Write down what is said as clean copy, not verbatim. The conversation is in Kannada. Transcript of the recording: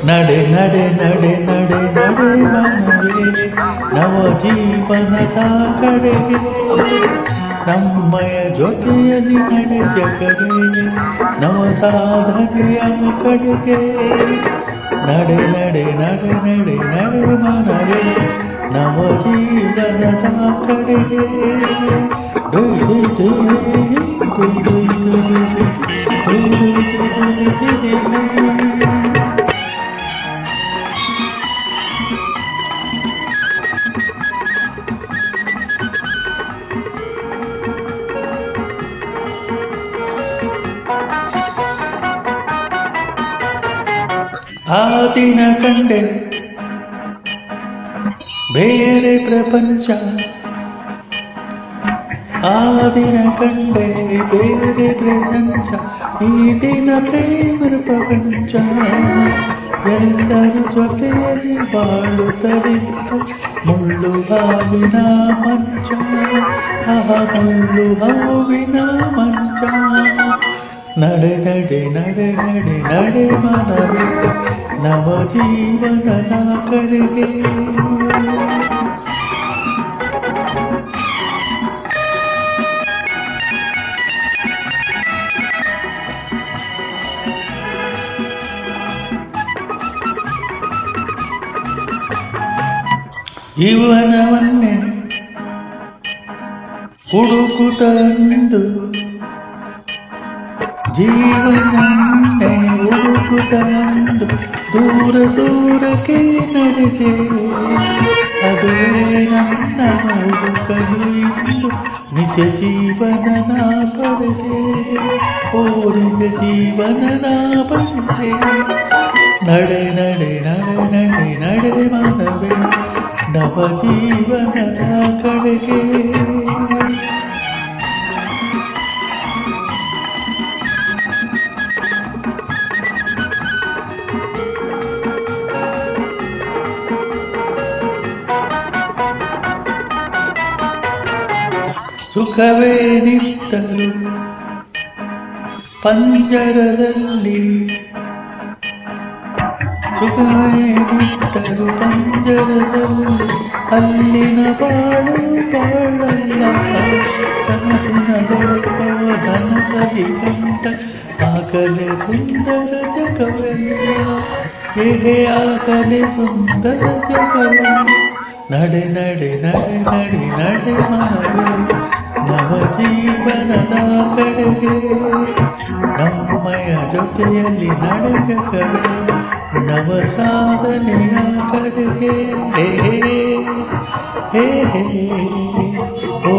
ನಡೆ ನಡೆ ನಡೆ ನಡೆ ನಡೆ ಮನವೇ ನವ ಜೀವನದ ಕಡೆಗೆ ನಮ್ಮಯ ಜೊತೆಯಲ್ಲಿ ನಡೆ ಜಗವೇ ನವ ಸಾಧನೆಯ ಕಡೆಗೆ ನಡೆ ನಡೆ ನಡೆ ನಡೆ ನಡೆ ಮನವೇ ನವ ಜೀವನದ ಕಡೆಗೆ ಡೊಯ್ ಡೊಯ್ ಡೊಯ್ ಡೊಯ್ ಡೊಯ್ ಡೊಯ್ ಡೊಯ್ ಆ ದಿನ ಕಂಡೆ ಬೇರೆ ಪ್ರಪಂಚ ಆ ದಿನ ಕಂಡೆ ಬೇರೆ ಪ್ರಪಂಚ ಈ ದಿನ ಪ್ರೇಮ ಪ್ರಪಂಚ ಎಲ್ಲರೂ ಜೊತೆಯಲ್ಲಿ ಬಾಳುತ್ತಲಿದ್ದ ಮುಳ್ಳು ಹಾವಿನ ಮಂಚ ಮುಳ್ಳು ಹಾವಿನ ಮಂಚ ನಡೆ ನಡೆ ನಡೆ ನಡೆ ನಡೆ ಮನವೇ ನವ ಜೀವನದ ಕಡೆಗೆ ಜೀವನವನ್ನೇ ಹುಡುಕುತ್ತಂದು ಜೀವನನ್ನೇ ಹುಡುಕುತ್ತಂದು ದೂರ ದೂರಕ್ಕೆ ನಡೆದೆ ಅದುವೇ ನನ್ನ ಹುಡುಕಲು ಇಂದು ನಿಜ ಜೀವನನ ಪಡೆದೆ ಓ ನಿಜ ಜೀವನನ ಪಡೆದೆ ನಡೆ ನಡೆ ನಡೆ ನಡೆ ನಡೆ ಮನವೇ ನವ ಜೀವನದ ಕಡೆಗೆ ಸುಖವೇನಿದ್ದರು ಪಂಜರದಲ್ಲಿ ಸುಖವೇನಿದ್ದರು ಪಂಜರದಲ್ಲಿ ಅಲ್ಲಿನ ಬಾಳು ಬಾಳಲ್ಲ ಕನಸಿನ ಲೋಕವ ನನಸಲಿ ಕಂಡ ಆಗಲೇ ಸುಂದರ ಜಗವೆಲ್ಲ ಹೇಗೆ ಆಗಲೇ ಸುಂದರ ಜಗವೆಲ್ಲ ನಡೆ ನಡೆ ನಡೆ ನಡೆ ನಡೆ ಮನವೇ ನವ ಜೀವನದ ಕಡೆಗೆ ನಮ್ಮಯ ಜೊತೆಯಲ್ಲಿ ನಡೆಜಗವೇ ನವ ಸಾಧನೆಯ ಕಡೆಗೆ ಹೇ ಹೇ ಓ